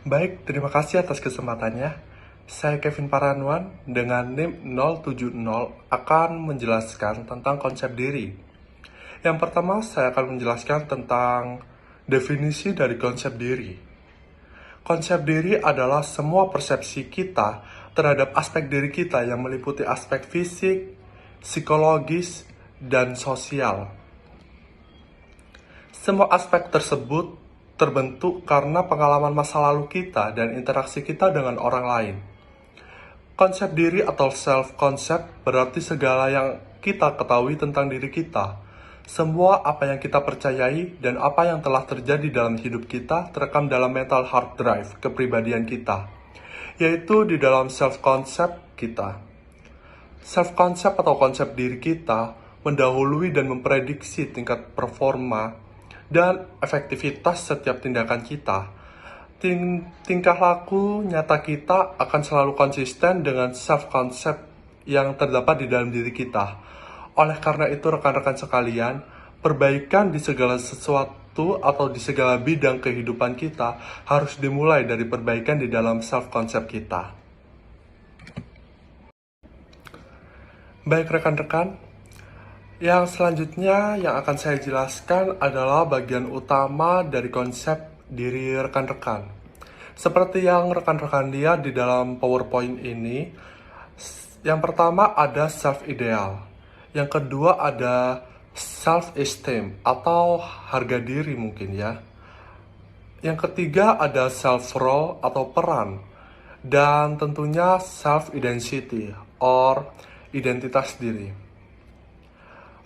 Baik, terima kasih atas kesempatannya. Saya Kevin Paranuan dengan NIM 070 akan menjelaskan tentang konsep diri. Yang pertama, saya akan menjelaskan tentang definisi dari konsep diri. Konsep diri adalah semua persepsi kita terhadap aspek diri kita yang meliputi aspek fisik, psikologis, dan sosial. Semua aspek tersebut terbentuk karena pengalaman masa lalu kita dan interaksi kita dengan orang lain. Konsep diri atau self-concept berarti segala yang kita ketahui tentang diri kita. Semua apa yang kita percayai dan apa yang telah terjadi dalam hidup kita terekam dalam mental hard drive kepribadian kita, yaitu di dalam self-concept kita. Self-concept atau konsep diri kita mendahului dan memprediksi tingkat performa dan efektivitas setiap tindakan kita. Tingkah laku nyata kita akan selalu konsisten dengan self-concept yang terdapat di dalam diri kita. Oleh karena itu, rekan-rekan sekalian, perbaikan di segala sesuatu atau di segala bidang kehidupan kita harus dimulai dari perbaikan di dalam self-concept kita. Baik rekan-rekan, yang selanjutnya yang akan saya jelaskan adalah bagian utama dari konsep diri rekan-rekan. Seperti yang rekan-rekan lihat di dalam PowerPoint ini, yang pertama ada self-ideal, yang kedua ada self-esteem atau harga diri mungkin ya. Yang ketiga ada self-role atau peran, dan tentunya self-identity or identitas diri.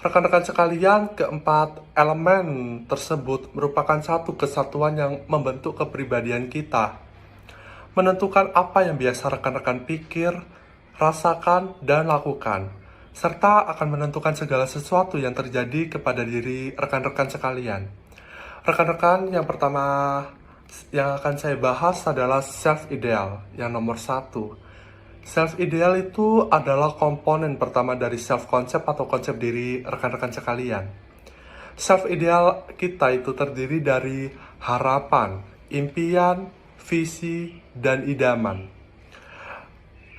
Rekan-rekan sekalian, keempat elemen tersebut merupakan satu kesatuan yang membentuk kepribadian kita. Menentukan apa yang biasa rekan-rekan pikir, rasakan, dan lakukan, serta akan menentukan segala sesuatu yang terjadi kepada diri rekan-rekan sekalian. Rekan-rekan, yang pertama yang akan saya bahas adalah self-ideal, yang nomor 1. Self-ideal itu adalah komponen pertama dari self-concept atau konsep diri rekan-rekan sekalian. Self-ideal kita itu terdiri dari harapan, impian, visi, dan idaman.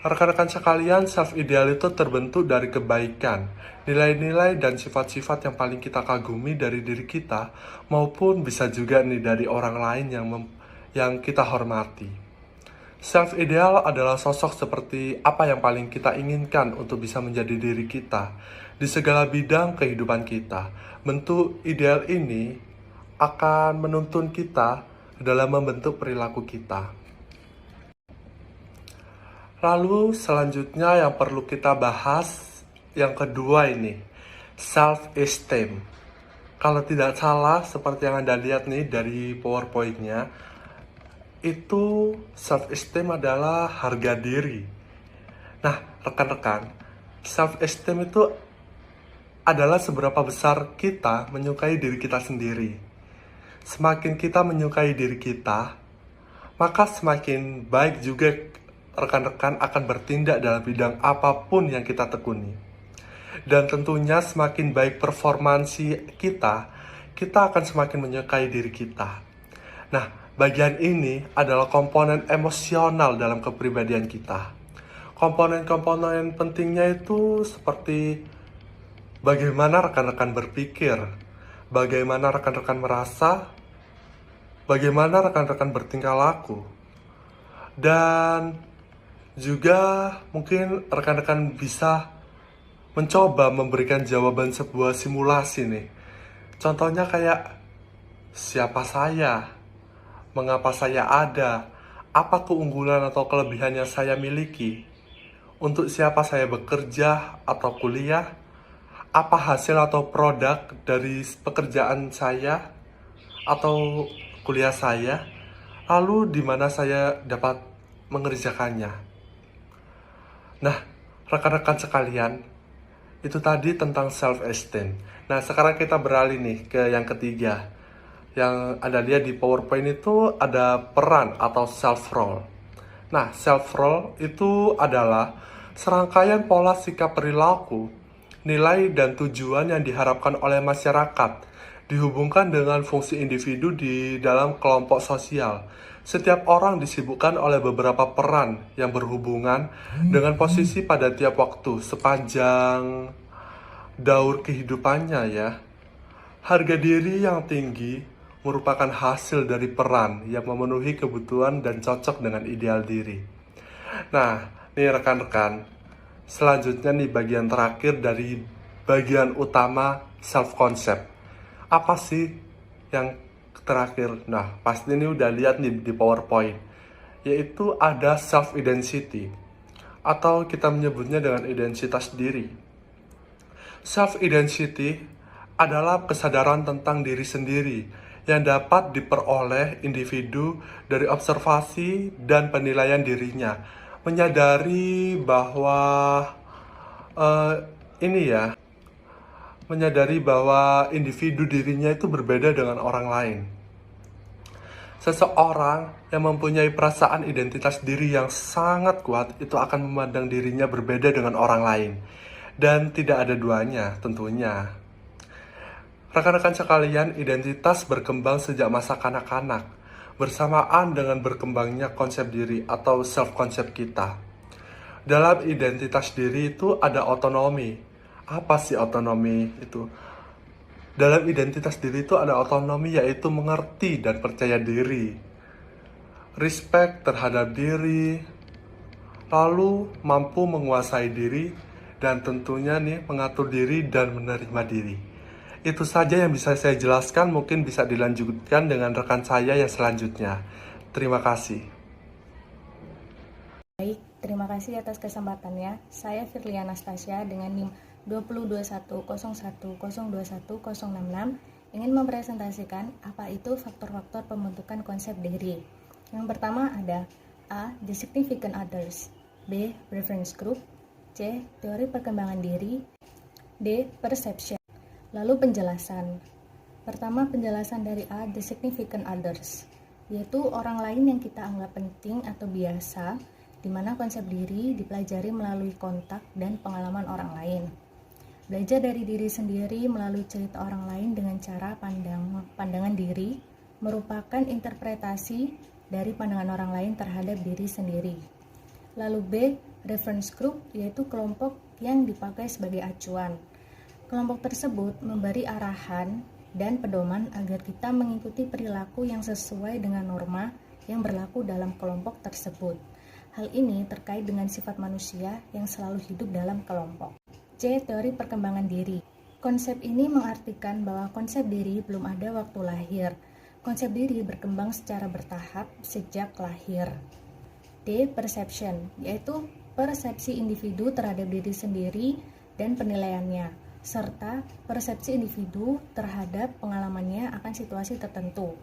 Rekan-rekan sekalian, self-ideal itu terbentuk dari kebaikan, nilai-nilai dan sifat-sifat yang paling kita kagumi dari diri kita, maupun bisa juga nih dari orang lain yang kita hormati. Self-ideal adalah sosok seperti apa yang paling kita inginkan untuk bisa menjadi diri kita di segala bidang kehidupan kita. Bentuk ideal ini akan menuntun kita dalam membentuk perilaku kita. Lalu selanjutnya yang perlu kita bahas yang kedua ini, self-esteem. Kalau tidak salah seperti yang Anda lihat nih dari PowerPoint-nya, itu self-esteem adalah harga diri. Nah, rekan-rekan, self-esteem itu adalah seberapa besar kita menyukai diri kita sendiri. Semakin kita menyukai diri kita, maka semakin baik juga rekan-rekan akan bertindak dalam bidang apapun yang kita tekuni. Dan tentunya semakin baik performansi kita akan semakin menyukai diri kita. Nah, bagian ini adalah komponen emosional dalam kepribadian kita. Komponen-komponen pentingnya itu seperti bagaimana rekan-rekan berpikir, bagaimana rekan-rekan merasa, bagaimana rekan-rekan bertingkah laku, dan juga mungkin rekan-rekan bisa mencoba memberikan jawaban sebuah simulasi nih. Contohnya kayak, siapa saya? Mengapa saya ada? Apa keunggulan atau kelebihan yang saya miliki? Untuk siapa saya bekerja atau kuliah? Apa hasil atau produk dari pekerjaan saya atau kuliah saya? Lalu di mana saya dapat mengerjakannya? Nah, rekan-rekan sekalian, itu tadi tentang self-esteem. Nah, sekarang kita beralih nih ke yang ketiga. Yang Anda lihat di PowerPoint itu ada peran atau self-role. Nah, self-role itu adalah serangkaian pola sikap perilaku, nilai dan tujuan yang diharapkan oleh masyarakat dihubungkan dengan fungsi individu di dalam kelompok sosial. Setiap orang disibukkan oleh beberapa peran yang berhubungan dengan posisi pada tiap waktu sepanjang daur kehidupannya ya. Harga diri yang tinggi merupakan hasil dari peran yang memenuhi kebutuhan dan cocok dengan ideal diri. Nah, nih rekan-rekan, selanjutnya nih bagian terakhir dari bagian utama self-concept. Apa sih yang terakhir? Nah, pasti ini udah lihat nih di PowerPoint. Yaitu ada self-identity, atau kita menyebutnya dengan identitas diri. Self-identity adalah kesadaran tentang diri sendiri yang dapat diperoleh individu dari observasi dan penilaian dirinya. Menyadari bahwa eh, ini ya, menyadari bahwa individu dirinya itu berbeda dengan orang lain. Seseorang yang mempunyai perasaan identitas diri yang sangat kuat itu akan memandang dirinya berbeda dengan orang lain. Dan tidak ada duanya tentunya. Rekan-rekan sekalian, identitas berkembang sejak masa kanak-kanak, bersamaan dengan berkembangnya konsep diri atau self-concept kita. Dalam identitas diri itu ada otonomi. Apa sih otonomi itu? Dalam identitas diri itu ada otonomi, yaitu mengerti dan percaya diri, respect terhadap diri, lalu mampu menguasai diri, dan tentunya nih mengatur diri dan menerima diri. Itu saja yang bisa saya jelaskan, mungkin bisa dilanjutkan dengan rekan saya yang selanjutnya. Terima kasih. Baik, terima kasih atas kesempatannya. Saya Firlia Anastasia dengan NIM 202101010166 ingin mempresentasikan apa itu faktor-faktor pembentukan konsep diri. Yang pertama ada A. The significant others, B. Reference group, C. Teori perkembangan diri, D. Perception. Lalu penjelasan. Pertama, penjelasan dari A. The significant others, yaitu orang lain yang kita anggap penting atau biasa, di mana konsep diri dipelajari melalui kontak dan pengalaman orang lain. Belajar dari diri sendiri melalui cerita orang lain dengan cara pandangan diri merupakan interpretasi dari pandangan orang lain terhadap diri sendiri. Lalu B, reference group, yaitu kelompok yang dipakai sebagai acuan. Kelompok tersebut memberi arahan dan pedoman agar kita mengikuti perilaku yang sesuai dengan norma yang berlaku dalam kelompok tersebut. Hal ini terkait dengan sifat manusia yang selalu hidup dalam kelompok. C. Teori perkembangan diri. Konsep ini mengartikan bahwa konsep diri belum ada waktu lahir. Konsep diri berkembang secara bertahap sejak lahir. D. Perception, yaitu persepsi individu terhadap diri sendiri dan penilaiannya, serta persepsi individu terhadap pengalamannya akan situasi tertentu.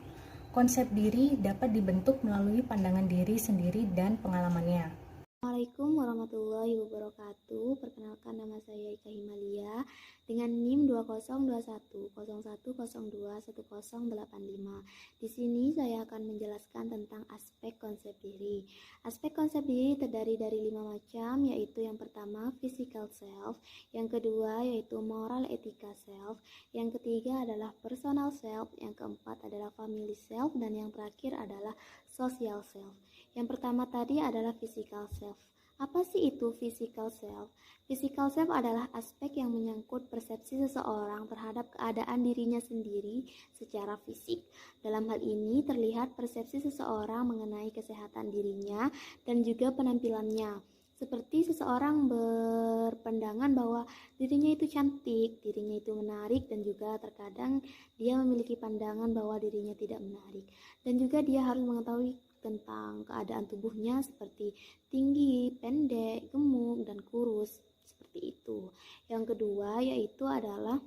Konsep diri dapat dibentuk melalui pandangan diri sendiri dan pengalamannya. Assalamualaikum warahmatullahi wabarakatuh. Perkenalkan, nama saya Ika Himalia dengan NIM 202101021085. Di sini saya akan menjelaskan tentang aspek konsep diri. Aspek konsep diri terdiri dari 5 macam, yaitu yang pertama physical self, yang kedua yaitu moral etika self, yang ketiga adalah personal self, yang keempat adalah family self, dan yang terakhir adalah social self. Yang pertama tadi adalah physical self. Apa sih itu physical self? Physical self adalah aspek yang menyangkut persepsi seseorang terhadap keadaan dirinya sendiri secara fisik. Dalam hal ini terlihat persepsi seseorang mengenai kesehatan dirinya dan juga penampilannya. Seperti seseorang berpandangan bahwa dirinya itu cantik, dirinya itu menarik, dan juga terkadang dia memiliki pandangan bahwa dirinya tidak menarik. Dan juga dia harus mengetahui tentang keadaan tubuhnya seperti tinggi, pendek, gemuk, dan kurus, seperti itu. Yang kedua yaitu adalah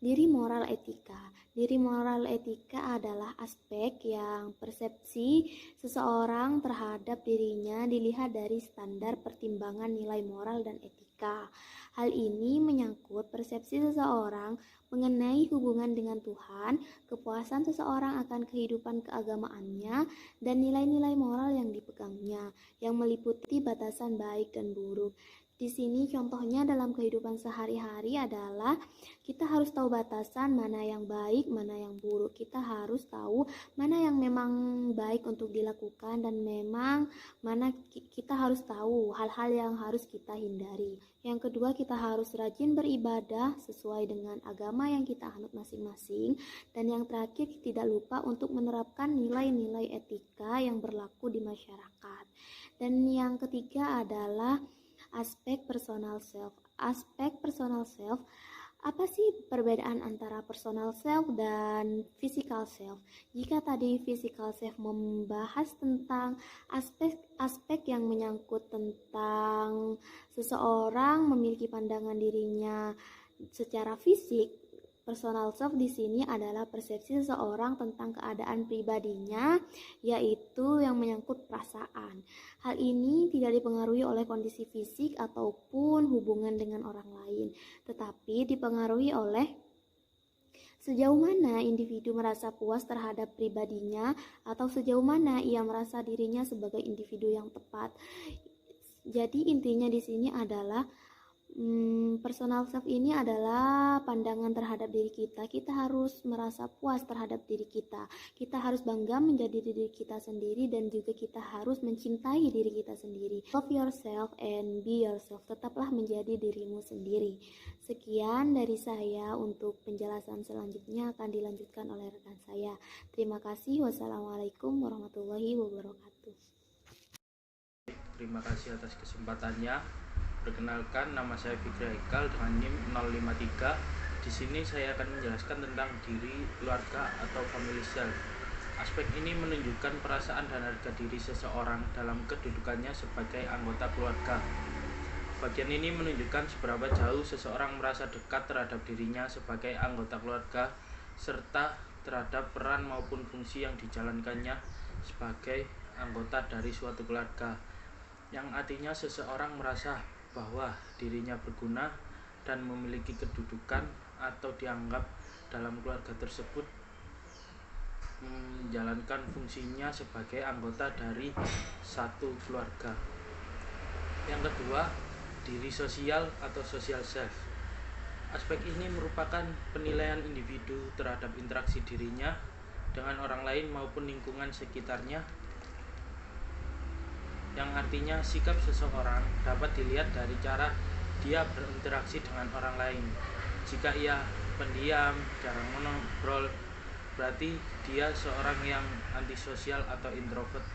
diri moral etika. Diri moral etika adalah aspek yang persepsi seseorang terhadap dirinya dilihat dari standar pertimbangan nilai moral dan etika. Hal ini menyangkut persepsi seseorang mengenai hubungan dengan Tuhan, kepuasan seseorang akan kehidupan keagamaannya, dan nilai-nilai moral yang dipegangnya, yang meliputi batasan baik dan buruk. Di sini contohnya dalam kehidupan sehari-hari adalah kita harus tahu batasan mana yang baik, mana yang buruk. Kita harus tahu mana yang memang baik untuk dilakukan dan memang mana kita harus tahu hal-hal yang harus kita hindari. Yang kedua, kita harus rajin beribadah sesuai dengan agama yang kita anut masing-masing. Dan yang terakhir, tidak lupa untuk menerapkan nilai-nilai etika yang berlaku di masyarakat. Dan yang ketiga adalah aspek personal self. Aspek personal self, apa sih perbedaan antara personal self dan physical self? Jika tadi physical self membahas tentang aspek yang menyangkut tentang seseorang memiliki pandangan dirinya secara fisik, personal self di sini adalah persepsi seseorang tentang keadaan pribadinya, yaitu yang menyangkut perasaan. Hal ini tidak dipengaruhi oleh kondisi fisik ataupun hubungan dengan orang lain, tetapi dipengaruhi oleh sejauh mana individu merasa puas terhadap pribadinya atau sejauh mana ia merasa dirinya sebagai individu yang tepat. Jadi intinya di sini adalah personal self ini adalah pandangan terhadap diri kita. Kita harus merasa puas terhadap diri kita. Kita harus bangga menjadi diri kita sendiri dan juga kita harus mencintai diri kita sendiri. Love yourself and be yourself. Tetaplah menjadi dirimu sendiri. Sekian dari saya. Untuk penjelasan selanjutnya akan dilanjutkan oleh rekan saya. Terima kasih. Wassalamualaikum warahmatullahi wabarakatuh. Terima kasih atas kesempatannya. Perkenalkan, nama saya Fikri Haikal dengan NIM 053. Di sini saya akan menjelaskan tentang diri, keluarga atau family self. Aspek ini menunjukkan perasaan dan harga diri seseorang dalam kedudukannya sebagai anggota keluarga. Bagian ini menunjukkan seberapa jauh seseorang merasa dekat terhadap dirinya sebagai anggota keluarga serta terhadap peran maupun fungsi yang dijalankannya sebagai anggota dari suatu keluarga, yang artinya seseorang merasa bahwa dirinya berguna dan memiliki kedudukan atau dianggap dalam keluarga tersebut menjalankan fungsinya sebagai anggota dari satu keluarga. Yang kedua, diri sosial atau social self. Aspek ini merupakan penilaian individu terhadap interaksi dirinya dengan orang lain maupun lingkungan sekitarnya, yang artinya sikap seseorang dapat dilihat dari cara dia berinteraksi dengan orang lain. Jika ia pendiam, jarang mengobrol, berarti dia seorang yang antisosial atau introvert.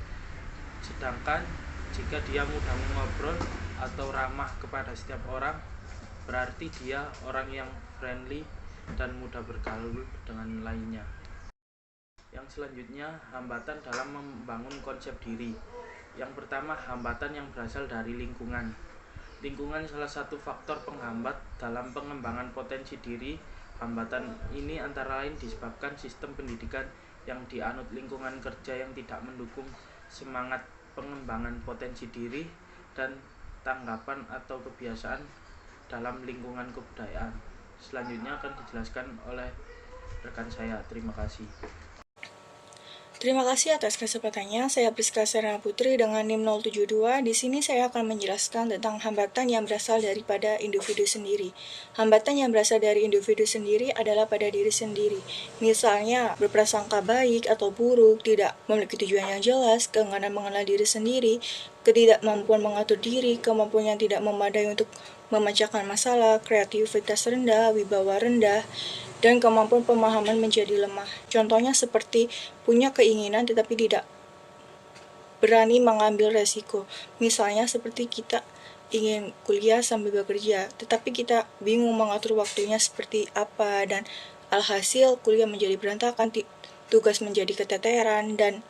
Sedangkan jika dia mudah mengobrol atau ramah kepada setiap orang, berarti dia orang yang friendly dan mudah bergaul dengan lainnya. Yang selanjutnya, hambatan dalam membangun konsep diri. Yang pertama, hambatan yang berasal dari lingkungan. Lingkungan salah satu faktor penghambat dalam pengembangan potensi diri. Hambatan ini antara lain disebabkan sistem pendidikan yang dianut, lingkungan kerja yang tidak mendukung semangat pengembangan potensi diri, dan tanggapan atau kebiasaan dalam lingkungan kebudayaan. Selanjutnya akan dijelaskan oleh rekan saya. Terima kasih. Terima kasih atas kesempatannya. Saya Priska Serena Putri dengan NIM 072. Di sini saya akan menjelaskan tentang hambatan yang berasal daripada individu sendiri. Hambatan yang berasal dari individu sendiri adalah pada diri sendiri. Misalnya, berprasangka baik atau buruk, tidak memiliki tujuan yang jelas, keengganan mengenal diri sendiri, ketidakmampuan mengatur diri, kemampuan yang tidak memadai untuk memecahkan masalah, kreativitas rendah, wibawa rendah, dan kemampuan pemahaman menjadi lemah. Contohnya seperti punya keinginan tetapi tidak berani mengambil resiko. Misalnya seperti kita ingin kuliah sambil bekerja, tetapi kita bingung mengatur waktunya seperti apa, dan alhasil kuliah menjadi berantakan, tugas menjadi keteteran, dan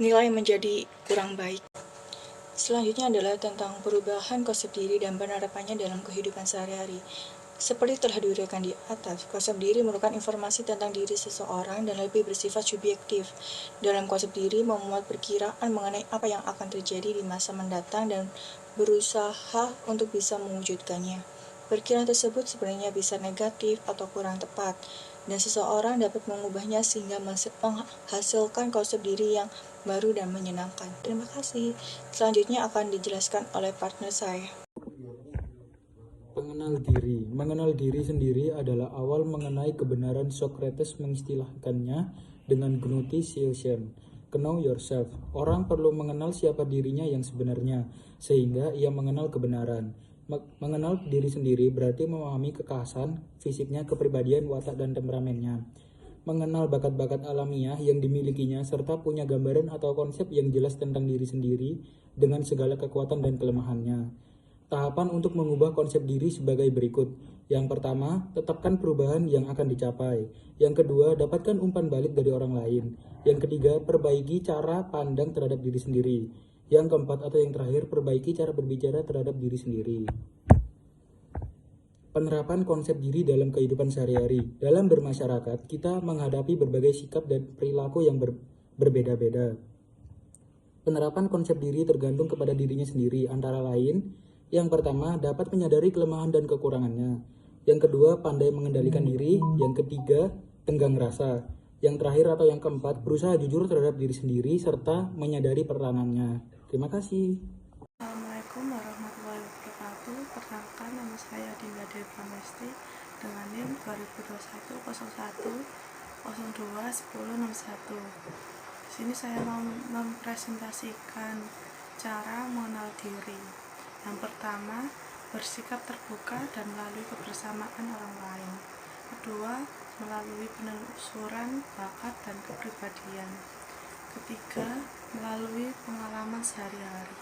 nilai menjadi kurang baik. Selanjutnya adalah tentang perubahan konsep diri dan penerapannya dalam kehidupan sehari-hari. Seperti telah diuraikan di atas, konsep diri merupakan informasi tentang diri seseorang dan lebih bersifat subjektif. Dalam konsep diri memuat perkiraan mengenai apa yang akan terjadi di masa mendatang dan berusaha untuk bisa mewujudkannya. Perkiraan tersebut sebenarnya bisa negatif atau kurang tepat, dan seseorang dapat mengubahnya sehingga menghasilkan konsep diri yang baru dan menyenangkan. Terima kasih. Selanjutnya akan dijelaskan oleh partner saya. Mengenal diri. Mengenal diri sendiri adalah awal mengenai kebenaran. Socrates mengistilahkannya dengan gnotisism, know yourself. Orang perlu mengenal siapa dirinya yang sebenarnya, sehingga ia mengenal kebenaran. Mengenal diri sendiri berarti memahami kekhasan fisiknya, kepribadian, watak, dan temperamennya. Mengenal bakat-bakat alamiah yang dimilikinya, serta punya gambaran atau konsep yang jelas tentang diri sendiri dengan segala kekuatan dan kelemahannya. Tahapan untuk mengubah konsep diri sebagai berikut. Yang pertama, tetapkan perubahan yang akan dicapai. Yang kedua, dapatkan umpan balik dari orang lain. Yang ketiga, perbaiki cara pandang terhadap diri sendiri. Yang keempat atau yang terakhir, perbaiki cara berbicara terhadap diri sendiri. Penerapan konsep diri dalam kehidupan sehari-hari. Dalam bermasyarakat, kita menghadapi berbagai sikap dan perilaku yang berbeda-beda. Penerapan konsep diri tergantung kepada dirinya sendiri, antara lain, yang pertama, dapat menyadari kelemahan dan kekurangannya. Yang kedua, pandai mengendalikan diri. Yang ketiga, tenggang rasa. Yang terakhir atau yang keempat, berusaha jujur terhadap diri sendiri serta menyadari peranannya. Terima kasih. Assalamualaikum warahmatullahi wabarakatuh. Perkenalkan, nama saya Dinda Dewi Pramesti dengan NIM 2021 01 02 1061. Di sini saya mau mempresentasikan cara mengenal diri. Yang pertama, bersikap terbuka dan melalui kebersamaan orang lain. Kedua, melalui penelusuran bakat dan kepribadian. Ketiga, melalui pengalaman sehari-hari.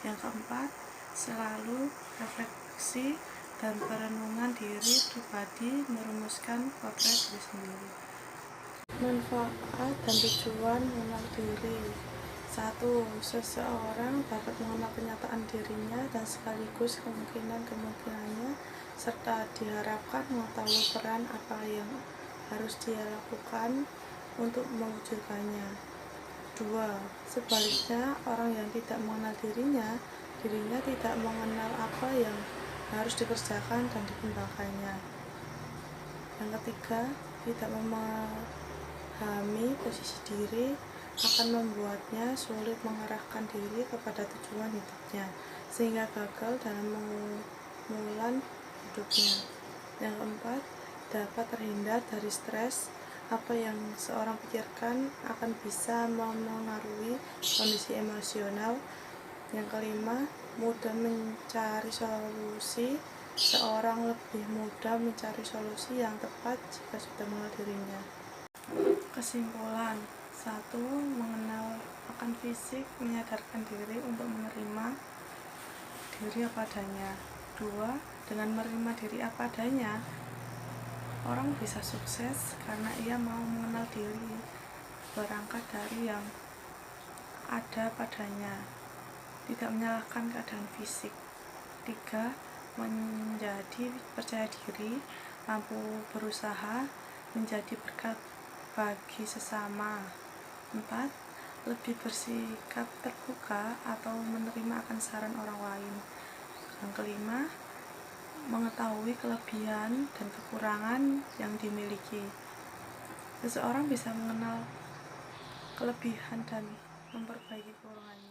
Yang keempat, selalu refleksi dan perenungan diri pribadi, merumuskan potret diri sendiri. Manfaat dan tujuan mengenal diri. 1. Seseorang dapat mengenal kenyataan dirinya dan sekaligus kemungkinan-kemungkinannya, serta diharapkan mengetahui peran apa yang harus dia lakukan untuk mewujudkannya. 2. Sebaliknya, orang yang tidak mengenal dirinya tidak mengenal apa yang harus dikerjakan dan dikembangkannya. Yang ketiga, tidak memahami posisi diri akan membuatnya sulit mengarahkan diri kepada tujuan hidupnya, sehingga gagal dalam mengulang hidupnya. Yang keempat, dapat terhindar dari stres. Apa yang seorang pikirkan akan bisa memengaruhi kondisi emosional. Yang kelima, mudah mencari solusi. Seorang lebih mudah mencari solusi yang tepat jika sudah mengenal dirinya. Kesimpulan. 1. Mengenal akan fisik, menyadarkan diri untuk menerima diri apa adanya. 2. Dengan menerima diri apa adanya, orang bisa sukses karena ia mau mengenal diri, berangkat dari yang ada padanya, tidak menyalahkan keadaan fisik. 3. Menjadi percaya diri, mampu berusaha, menjadi berkat bagi sesama. 4. Lebih bersikap terbuka atau menerima akan saran orang lain. Yang kelima, mengetahui kelebihan dan kekurangan yang dimiliki. Seseorang bisa mengenal kelebihan dan memperbaiki kekurangannya.